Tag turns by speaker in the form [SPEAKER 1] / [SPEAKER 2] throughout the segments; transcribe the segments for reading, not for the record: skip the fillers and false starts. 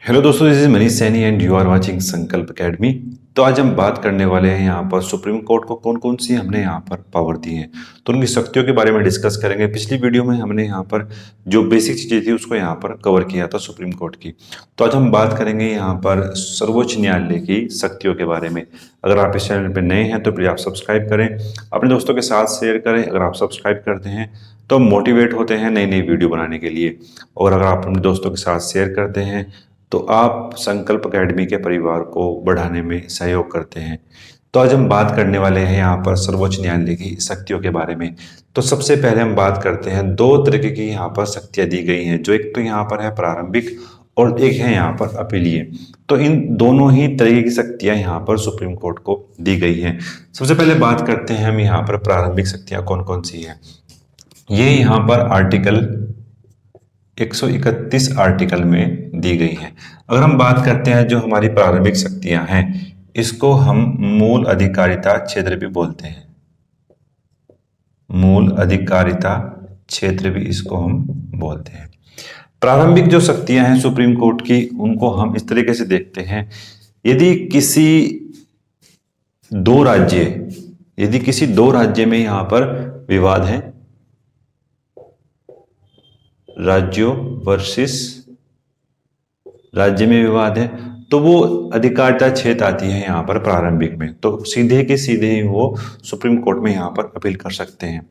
[SPEAKER 1] Hello दोस्तों, this is Manish Saini and you are watching Sankalp Academy. तो आज हम बात करने वाले हैं यहाँ पर सुप्रीम कोर्ट को कौन कौन सी हमने यहाँ पर पावर दी है, तो उनकी शक्तियों के बारे में डिस्कस करेंगे। पिछली वीडियो में हमने यहाँ पर जो बेसिक चीज़ें थी उसको यहाँ पर कवर किया था सुप्रीम कोर्ट की। तो आज हम बात करेंगे यहाँ पर सर्वोच्च न्यायालय की शक्तियों के बारे में। अगर आप इस चैनल पर नए हैं तो प्लीज़ आप सब्सक्राइब करें, अपने दोस्तों के साथ शेयर करें। अगर आप सब्सक्राइब करते हैं तो मोटिवेट होते हैं नई नई वीडियो बनाने के लिए, और अगर आप अपने दोस्तों के साथ शेयर करते हैं तो आप संकल्प एकेडमी के परिवार को बढ़ाने में सहयोग करते हैं। तो आज हम बात करने वाले हैं यहाँ पर सर्वोच्च न्यायालय की शक्तियों के बारे में। तो सबसे पहले हम बात करते हैं, दो तरीके की यहाँ पर शक्तियाँ दी गई हैं, जो एक तो यहाँ पर है प्रारंभिक और एक है यहाँ पर अपीलीय। तो इन दोनों ही तरीके की शक्तियाँ यहाँ पर सुप्रीम कोर्ट को दी गई हैं। सबसे पहले बात करते हैं हम यहाँ पर प्रारंभिक शक्तियाँ कौन कौन सी हैं। ये यहाँ पर आर्टिकल 131 आर्टिकल में दी गई है। अगर हम बात करते हैं जो हमारी प्रारंभिक शक्तियां हैं, इसको हम मूल अधिकारिता क्षेत्र भी बोलते हैं। मूल अधिकारिता क्षेत्र भी इसको हम बोलते हैं। प्रारंभिक जो शक्तियां हैं सुप्रीम कोर्ट की, उनको हम इस तरीके से देखते हैं। यदि किसी दो राज्य में यहां पर विवाद है, राज्यों वर्सेस राज्य में विवाद है, तो वो अधिकारिता क्षेत्र आती है यहाँ पर प्रारंभिक में। तो सीधे के सीधे ही वो सुप्रीम कोर्ट में यहाँ पर अपील कर सकते हैं।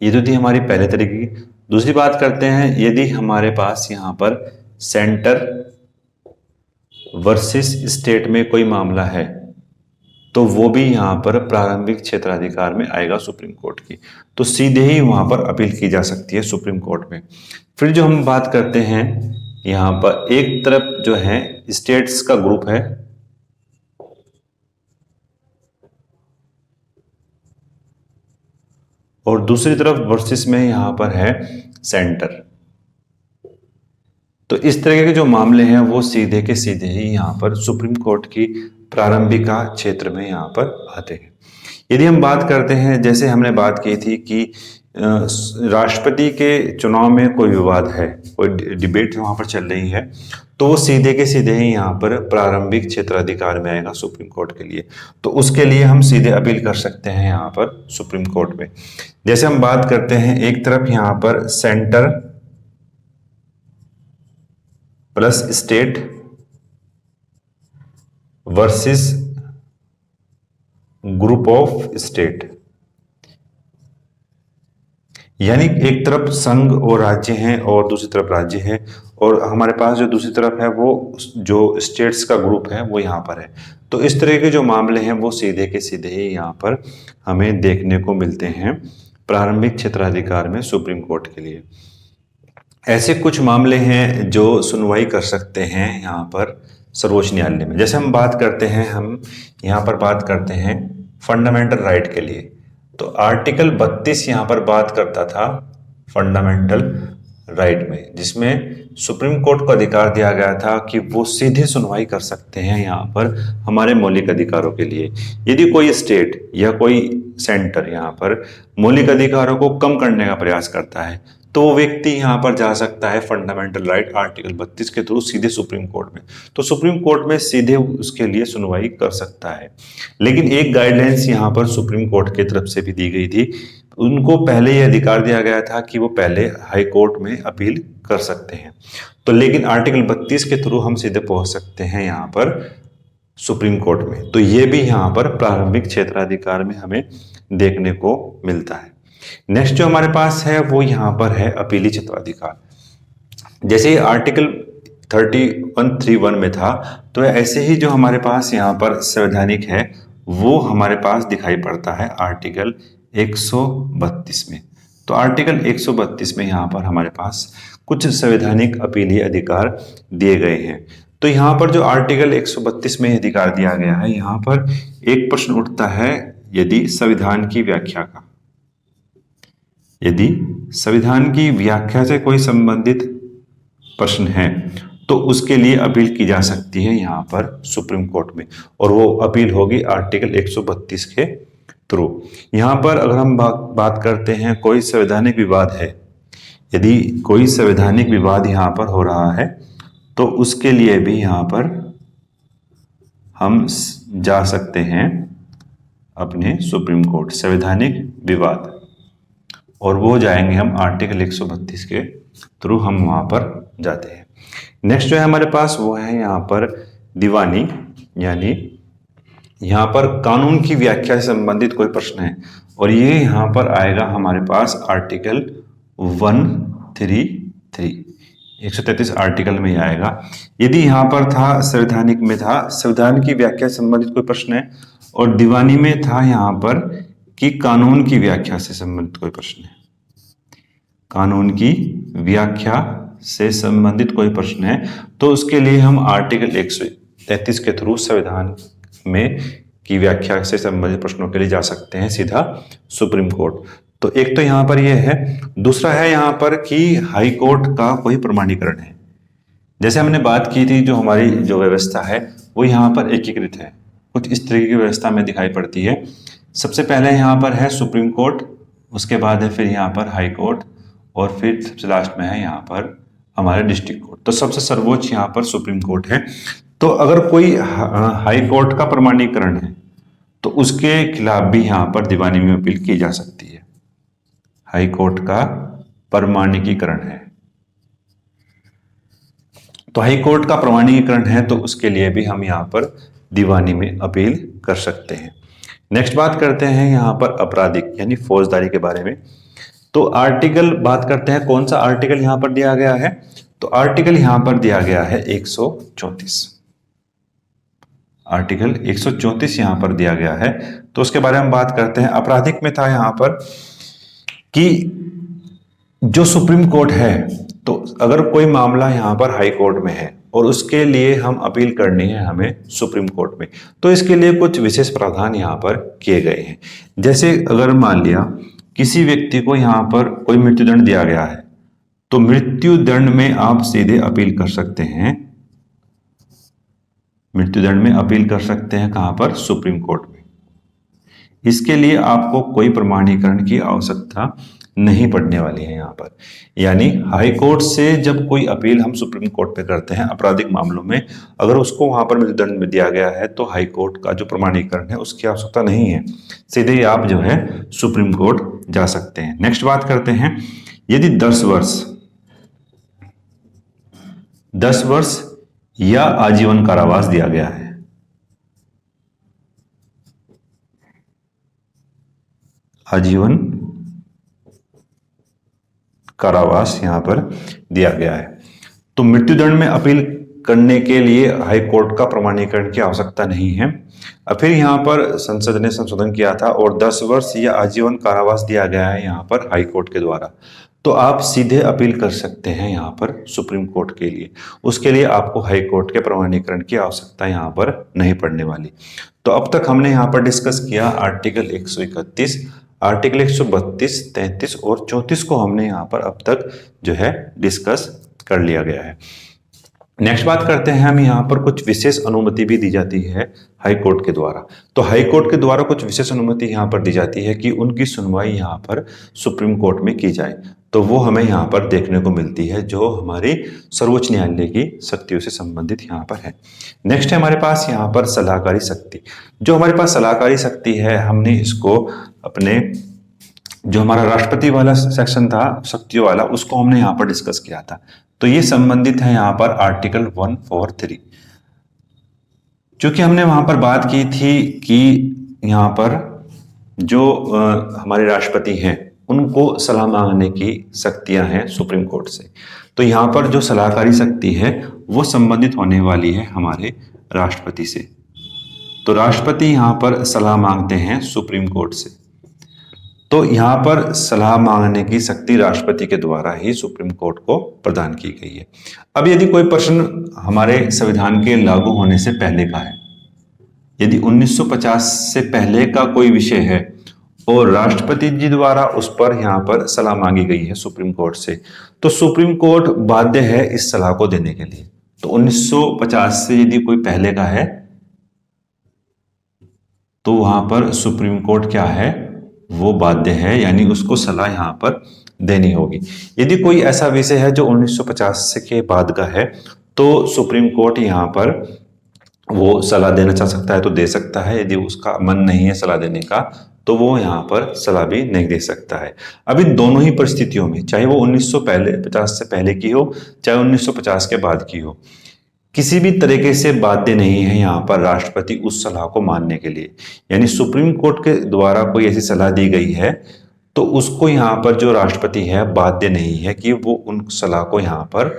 [SPEAKER 1] ये तो थी हमारी पहले तरीके की। दूसरी बात करते हैं, यदि हमारे पास यहाँ पर सेंटर वर्सेस स्टेट में कोई मामला है तो वो भी यहाँ पर प्रारंभिक क्षेत्राधिकार में आएगा सुप्रीम कोर्ट की। तो सीधे ही वहां पर अपील की जा सकती है सुप्रीम कोर्ट में। फिर जो हम बात करते हैं, यहाँ पर एक तरफ जो है स्टेट्स का ग्रुप है और दूसरी तरफ वर्सेस में यहाँ पर है सेंटर। तो इस तरह के जो मामले हैं वो सीधे के सीधे ही यहाँ पर सुप्रीम कोर्ट की प्रारंभिका क्षेत्र में यहाँ पर आते हैं। यदि हम बात करते हैं, जैसे हमने बात की थी कि राष्ट्रपति के चुनाव में कोई विवाद है, कोई डिबेट वहां पर चल रही है, तो वो सीधे के सीधे ही यहाँ पर प्रारंभिक क्षेत्राधिकार में आएगा सुप्रीम कोर्ट के लिए। तो उसके लिए हम सीधे अपील कर सकते हैं यहाँ पर सुप्रीम कोर्ट में। जैसे हम बात करते हैं, एक तरफ यहाँ पर centre plus state versus group of state, यानी एक तरफ संघ और राज्य हैं और दूसरी तरफ राज्य है, और हमारे पास जो दूसरी तरफ है वो जो स्टेट्स का ग्रुप है वो यहाँ पर है। तो इस तरह के जो मामले हैं वो सीधे के सीधे ही यहाँ पर हमें देखने को मिलते हैं प्रारंभिक क्षेत्राधिकार में सुप्रीम कोर्ट के लिए। ऐसे कुछ मामले हैं जो सुनवाई कर सकते हैं यहाँ पर सर्वोच्च न्यायालय में। जैसे हम बात करते हैं, हम यहाँ पर बात करते हैं फंडामेंटल राइट के लिए। तो आर्टिकल 32 यहाँ पर बात करता था फंडामेंटल राइट में, जिसमें सुप्रीम कोर्ट को अधिकार दिया गया था कि वो सीधे सुनवाई कर सकते हैं यहाँ पर हमारे मौलिक अधिकारों के लिए। यदि कोई स्टेट या कोई सेंटर यहाँ पर मौलिक अधिकारों को कम करने का प्रयास करता है, तो वो व्यक्ति यहाँ पर जा सकता है फंडामेंटल राइट आर्टिकल 32 के थ्रू सीधे सुप्रीम कोर्ट में। तो सुप्रीम कोर्ट में सीधे उसके लिए सुनवाई कर सकता है। लेकिन एक गाइडलाइंस यहाँ पर सुप्रीम कोर्ट की तरफ से भी दी गई थी। उनको पहले ये अधिकार दिया गया था कि वो पहले हाई कोर्ट में अपील कर सकते हैं। तो लेकिन आर्टिकल 32 के थ्रू हम सीधे पहुंच सकते हैं यहाँ पर सुप्रीम कोर्ट में। तो ये भी यहाँ पर प्रारंभिक क्षेत्राधिकार में हमें देखने को मिलता है। नेक्स्ट जो हमारे पास है वो यहाँ पर है अपीली क्षेत्राधिकार। जैसे आर्टिकल 3131 में था, तो ऐसे ही जो हमारे पास यहाँ पर संवैधानिक है वो हमारे पास दिखाई पड़ता है आर्टिकल 132 में। तो आर्टिकल 132 में यहाँ पर हमारे पास कुछ संवैधानिक अपीलीय अधिकार दिए गए हैं। तो यहाँ पर जो आर्टिकल 132 में अधिकार दिया गया है, यहाँ पर एक प्रश्न उठता है, यदि संविधान की व्याख्या से कोई संबंधित प्रश्न है तो उसके लिए अपील की जा सकती है यहाँ पर सुप्रीम कोर्ट में, और वो अपील होगी आर्टिकल 132 के थ्रू। यहाँ पर अगर हम बात करते हैं, कोई संवैधानिक विवाद है, यदि कोई संवैधानिक विवाद यहाँ पर हो रहा है तो उसके लिए भी यहाँ पर हम जा सकते हैं अपने सुप्रीम कोर्ट, संवैधानिक विवाद, और वो जाएंगे हम आर्टिकल 132 के थ्रू हम वहाँ पर जाते हैं। नेक्स्ट जो है हमारे पास वो है यहाँ पर दीवानी, यानी यहाँ पर कानून की व्याख्या से संबंधित कोई प्रश्न है, और ये यहाँ पर आएगा हमारे पास आर्टिकल 133 आर्टिकल में ही आएगा। यदि यहाँ पर था संवैधानिक में था संविधान की व्याख्या से संबंधित कोई प्रश्न है, और दीवानी में था यहाँ पर कि कानून की व्याख्या से संबंधित कोई प्रश्न है, कानून की व्याख्या से संबंधित कोई प्रश्न है, तो उसके लिए हम आर्टिकल 133 के थ्रू संविधान में की व्याख्या से संबंधित प्रश्नों के लिए जा सकते हैं सीधा सुप्रीम कोर्ट। तो एक तो यहाँ पर यह है, दूसरा है यहाँ पर कि हाई कोर्ट का कोई प्रमाणीकरण है। जैसे हमने बात की थी, जो हमारी जो व्यवस्था है वो यहाँ पर एकीकृत है, कुछ इस तरीके की व्यवस्था में दिखाई पड़ती है। सबसे पहले यहाँ पर है सुप्रीम कोर्ट, उसके बाद है फिर यहाँ पर हाई कोर्ट, और फिर सबसे लास्ट में है यहाँ पर हमारे डिस्ट्रिक्ट कोर्ट। तो सबसे सर्वोच्च यहाँ पर सुप्रीम कोर्ट है। तो अगर कोई हाई कोर्ट का प्रमाणीकरण है तो उसके खिलाफ भी यहाँ पर दीवानी में अपील की जा सकती है। हाई कोर्ट का प्रमाणीकरण है, तो हाई कोर्ट का प्रमाणीकरण है, तो उसके लिए भी हम यहाँ पर दीवानी में अपील कर सकते हैं। नेक्स्ट बात करते हैं यहाँ पर आपराधिक यानी फौजदारी के बारे में। तो आर्टिकल बात करते हैं, कौन सा आर्टिकल यहाँ पर दिया गया है, तो आर्टिकल यहाँ पर दिया गया है 134, आर्टिकल 134 यहाँ पर दिया गया है। तो उसके बारे में बात करते हैं। आपराधिक में था यहाँ पर कि जो सुप्रीम कोर्ट है, तो अगर कोई मामला यहाँ पर हाई कोर्ट में है और उसके लिए हम अपील करनी है हमें सुप्रीम कोर्ट में, तो इसके लिए कुछ विशेष प्रावधान यहाँ पर किए गए हैं। जैसे अगर मान लिया किसी व्यक्ति को यहाँ पर कोई मृत्युदंड दिया गया है, तो मृत्युदंड में आप सीधे अपील कर सकते हैं, मृत्युदंड में अपील कर सकते हैं कहां पर, सुप्रीम कोर्ट में। इसके लिए आपको कोई प्रमाणीकरण की आवश्यकता नहीं पड़ने वाली है यहाँ पर। यानी हाई कोर्ट से जब कोई अपील हम सुप्रीम कोर्ट पे करते हैं आपराधिक मामलों में, अगर उसको वहां पर मृत्युदंड में दिया गया है तो हाई कोर्ट का जो प्रमाणीकरण है उसकी आवश्यकता नहीं है, सीधे ही आप जो है सुप्रीम कोर्ट जा सकते हैं। नेक्स्ट बात करते हैं, यदि 10 वर्ष या आजीवन कारावास दिया गया है, आजीवन कारावास यहां पर दिया गया है, तो मृत्युदंड में अपील करने के लिए हाई कोर्ट का प्रमाणीकरण की आवश्यकता नहीं है। अब फिर यहाँ पर संसद ने संशोधन किया था और 10 वर्ष या आजीवन कारावास दिया गया है यहाँ पर हाई कोर्ट के द्वारा, तो आप सीधे अपील कर सकते हैं यहाँ पर सुप्रीम कोर्ट के लिए। उसके लिए आपको हाई कोर्ट के प्रमाणीकरण की आवश्यकता यहाँ पर नहीं पड़ने वाली। तो अब तक हमने यहाँ पर डिस्कस किया आर्टिकल 131, आर्टिकल 132, 33 और 34 को हमने यहाँ पर अब तक जो है डिस्कस कर लिया गया है। नेक्स्ट बात करते हैं हम, यहाँ पर कुछ विशेष अनुमति भी दी जाती है हाई कोर्ट के द्वारा। तो हाई कोर्ट के द्वारा कुछ विशेष अनुमति यहाँ पर दी जाती है कि उनकी सुनवाई यहाँ पर सुप्रीम कोर्ट में की जाए, तो वो हमें यहाँ पर देखने को मिलती है जो हमारी सर्वोच्च न्यायालय की शक्तियों से संबंधित यहाँ पर है। नेक्स्ट है हमारे पास यहाँ पर सलाहकारी शक्ति। जो हमारे पास सलाहकारी शक्ति है, हमने इसको अपने जो हमारा राष्ट्रपति वाला सेक्शन था शक्तियों वाला, उसको हमने यहाँ पर डिस्कस किया था। तो ये संबंधित है यहाँ पर आर्टिकल 143, क्योंकि हमने वहां पर बात की थी कि यहाँ पर जो हमारे राष्ट्रपति हैं उनको सलाह मांगने की शक्तियां हैं सुप्रीम कोर्ट से। तो यहाँ पर जो सलाहकारी शक्ति है वो संबंधित होने वाली है हमारे राष्ट्रपति से। तो राष्ट्रपति यहाँ पर सलाह मांगते हैं सुप्रीम कोर्ट से, तो यहाँ पर सलाह मांगने की शक्ति राष्ट्रपति के द्वारा ही सुप्रीम कोर्ट को प्रदान की गई है। अब यदि कोई प्रश्न हमारे संविधान के लागू होने से पहले का है, यदि 1950 से पहले का कोई विषय है और राष्ट्रपति जी द्वारा उस पर यहाँ पर सलाह मांगी गई है सुप्रीम कोर्ट से, तो सुप्रीम कोर्ट बाध्य है इस सलाह को देने के लिए। तो 1950 से यदि कोई पहले का है तो वहां पर सुप्रीम कोर्ट क्या है, वो बाध्य है, यानी उसको सलाह यहाँ पर देनी होगी। यदि कोई ऐसा विषय है जो 1950 के बाद का है तो सुप्रीम कोर्ट यहाँ पर वो सलाह देना चाह सकता है तो दे सकता है, यदि उसका मन नहीं है सलाह देने का तो वो यहाँ पर सलाह भी नहीं दे सकता है। अब इन दोनों ही परिस्थितियों में, चाहे वो 1950 से पहले की हो, चाहे 1950 के बाद की हो, किसी भी तरीके से बाध्य नहीं है यहाँ पर राष्ट्रपति उस सलाह को मानने के लिए। यानी सुप्रीम कोर्ट के द्वारा कोई ऐसी सलाह दी गई है तो उसको यहाँ पर जो राष्ट्रपति है बाध्य नहीं है कि वो उन सलाह को यहाँ पर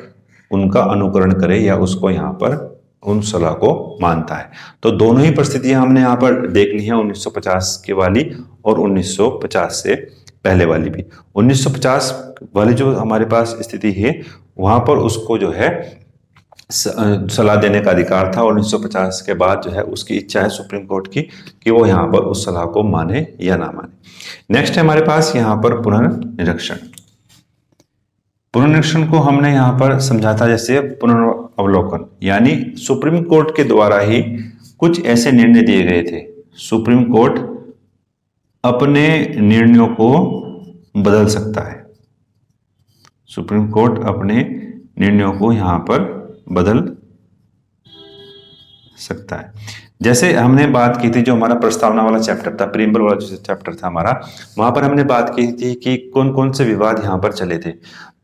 [SPEAKER 1] उनका अनुकरण करे या उसको यहाँ पर उन सलाह को मानता है। तो दोनों ही परिस्थितियां हमने यहाँ पर देख ली हैं, 1950 के वाली और 1950 से पहले वाली भी। 1950 वाली जो हमारे पास स्थिति है वहां पर उसको जो है सलाह देने का अधिकार था, और 1950 के बाद जो है उसकी इच्छा है सुप्रीम कोर्ट की कि वो यहाँ पर उस सलाह को माने या ना माने। नेक्स्ट है हमारे पास यहाँ पर पुनर्निरीक्षण। पुनर्निरीक्षण को हमने यहाँ पर समझा था जैसे पुनर्अवलोकन, यानी सुप्रीम कोर्ट के द्वारा ही कुछ ऐसे निर्णय दिए गए थे, सुप्रीम कोर्ट अपने निर्णयों को बदल सकता है, सुप्रीम कोर्ट अपने निर्णयों को यहाँ पर बदल सकता है। जैसे हमने बात की थी, जो हमारा प्रस्तावना वाला चैप्टर था, प्रीएम्बल वाला जो चैप्टर था हमारा, वहां पर हमने बात की थी कि कौन कौन से विवाद यहाँ पर चले थे।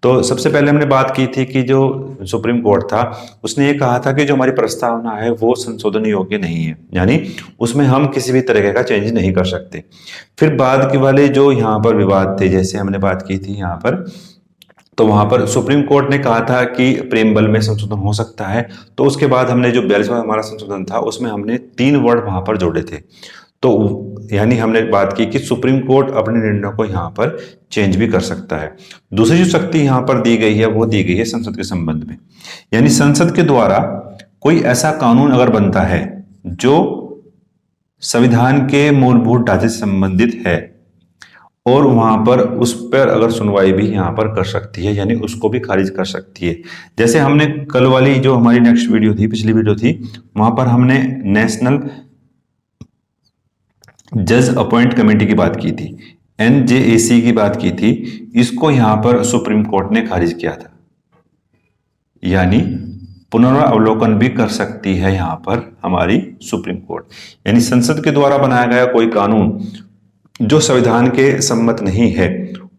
[SPEAKER 1] तो सबसे पहले हमने बात की थी कि जो सुप्रीम कोर्ट था उसने ये कहा था कि जो हमारी प्रस्तावना है वो संशोधन योग्य नहीं है, यानी उसमें हम किसी भी तरह का चेंज नहीं कर सकते। फिर बाद के वाले जो यहाँ पर विवाद थे, जैसे हमने बात की थी यहाँ पर, तो वहां पर सुप्रीम कोर्ट ने कहा था कि प्रेमबल में संशोधन हो सकता है। तो उसके बाद हमने जो 42वां हमारा संशोधन था उसमें हमने 3 वर्ड वहां पर जोड़े थे। तो यानी हमने बात की कि सुप्रीम कोर्ट अपने निर्णय को यहाँ पर चेंज भी कर सकता है। दूसरी जो शक्ति यहाँ पर दी गई है वो दी गई है संसद के संबंध में, यानी संसद के द्वारा कोई ऐसा कानून अगर बनता है जो संविधान के मूलभूत ढांचे से संबंधित है और वहां पर उस पर अगर सुनवाई भी यहाँ पर कर सकती है, यानी उसको भी खारिज कर सकती है। जैसे हमने कल वाली जो हमारी नेक्स्ट वीडियो थी, पिछली वीडियो थी, वहां पर हमने नेशनल जज अपॉइंट कमेटी की बात की थी, NJAC की बात की थी, इसको यहां पर सुप्रीम कोर्ट ने खारिज किया था। यानी पुनरावलोकन भी कर सकती है यहां पर हमारी सुप्रीम कोर्ट, यानी संसद के द्वारा बनाया गया कोई कानून जो संविधान के सम्मत नहीं है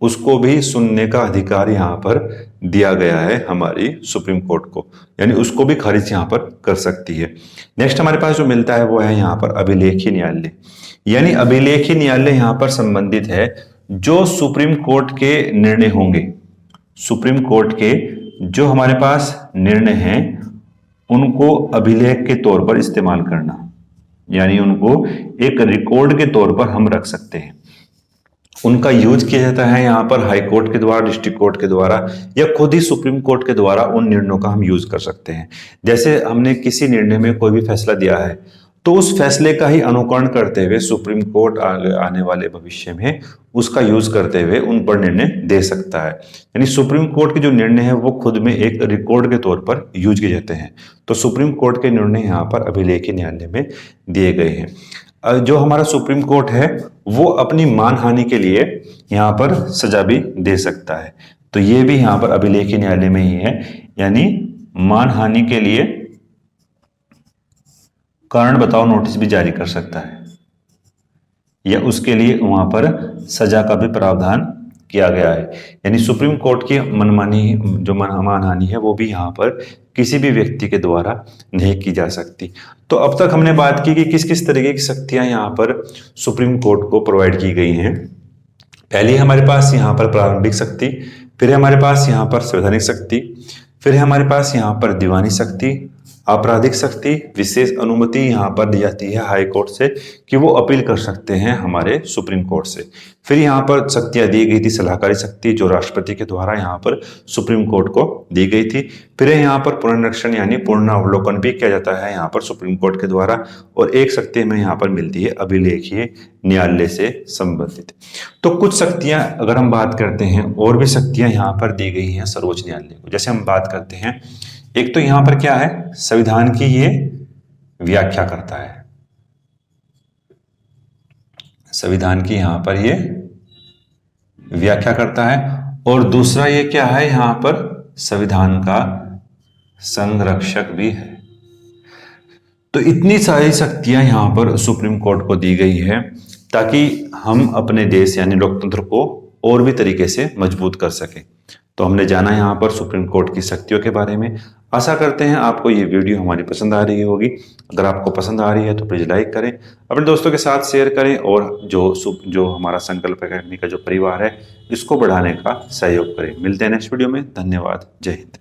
[SPEAKER 1] उसको भी सुनने का अधिकार यहाँ पर दिया गया है हमारी सुप्रीम कोर्ट को, यानी उसको भी खारिज यहाँ पर कर सकती है। नेक्स्ट हमारे पास जो मिलता है वो है यहाँ पर अभिलेखीय न्यायालय, यानी अभिलेखीय न्यायालय यहाँ पर संबंधित है जो सुप्रीम कोर्ट के निर्णय होंगे, सुप्रीम कोर्ट के जो हमारे पास निर्णय हैं उनको अभिलेख के तौर पर इस्तेमाल करना, यानी उनको एक रिकॉर्ड के तौर पर हम रख सकते हैं। उनका यूज किया जाता है यहाँ पर हाई कोर्ट के द्वारा, डिस्ट्रिक्ट कोर्ट के द्वारा, या खुद ही सुप्रीम कोर्ट के द्वारा उन निर्णयों का हम यूज कर सकते हैं। जैसे हमने किसी निर्णय में कोई भी फैसला दिया है तो उस फैसले का ही अनुकरण करते हुए सुप्रीम कोर्ट आने वाले भविष्य में उसका यूज करते हुए उन पर निर्णय दे सकता है। यानी सुप्रीम कोर्ट के जो निर्णय है वो खुद में एक रिकॉर्ड के तौर पर यूज किए जाते हैं। तो सुप्रीम कोर्ट के निर्णय यहाँ पर अभिलेखीय न्यायालय में दिए गए हैं। जो हमारा सुप्रीम कोर्ट है वो अपनी मानहानि के लिए यहाँ पर सजा भी दे सकता है, तो ये भी यहाँ पर अभिलेखीय न्यायालय में ही है, यानी मानहानि के लिए कारण बताओ नोटिस भी जारी कर सकता है, या उसके लिए वहां पर सजा का भी प्रावधान किया गया है। यानी सुप्रीम कोर्ट की मनमानी जो मानहानि है वो भी यहाँ पर किसी भी व्यक्ति के द्वारा नहीं की जा सकती। तो अब तक हमने बात की कि किस किस तरीके की शक्तियां यहाँ पर सुप्रीम कोर्ट को प्रोवाइड की गई हैं। पहली हमारे पास यहाँ पर प्रारंभिक शक्ति, फिर हमारे पास यहाँ पर संवैधानिक शक्ति, फिर हमारे पास यहाँ पर दीवानी शक्ति, आपराधिक शक्ति, विशेष अनुमति यहाँ पर दी जाती है हाई कोर्ट से कि वो अपील कर सकते हैं हमारे सुप्रीम कोर्ट से। फिर यहाँ पर शक्तियाँ दी गई थी सलाहकारी शक्ति जो राष्ट्रपति के द्वारा यहाँ पर सुप्रीम कोर्ट को दी गई थी। फिर यहाँ पर पुनर्निरीक्षण यानी पुनरावलोकन भी किया जाता है यहाँ पर सुप्रीम कोर्ट के द्वारा, और एक शक्ति हमें यहाँ पर मिलती है अभिलेखीय न्यायालय से संबंधित। तो कुछ शक्तियां अगर हम बात करते हैं, और भी शक्तियां यहाँ पर दी गई हैं सर्वोच्च न्यायालय को। जैसे हम बात करते हैं, एक तो यहां पर क्या है, संविधान की ये व्याख्या करता है, संविधान की यहां पर ये व्याख्या करता है, और दूसरा ये क्या है, यहां पर संविधान का संरक्षक भी है। तो इतनी सारी शक्तियां यहाँ पर सुप्रीम कोर्ट को दी गई है ताकि हम अपने देश यानी लोकतंत्र को और भी तरीके से मजबूत कर सकें। तो हमने जाना यहाँ पर सुप्रीम कोर्ट की शक्तियों के बारे में। आशा करते हैं आपको ये वीडियो हमारी पसंद आ रही होगी। अगर आपको पसंद आ रही है तो प्लीज़ लाइक करें, अपने दोस्तों के साथ शेयर करें और जो हमारा संकल्प अकेडमी का जो परिवार है इसको बढ़ाने का सहयोग करें। मिलते हैं नेक्स्ट वीडियो में। धन्यवाद। जय हिंद।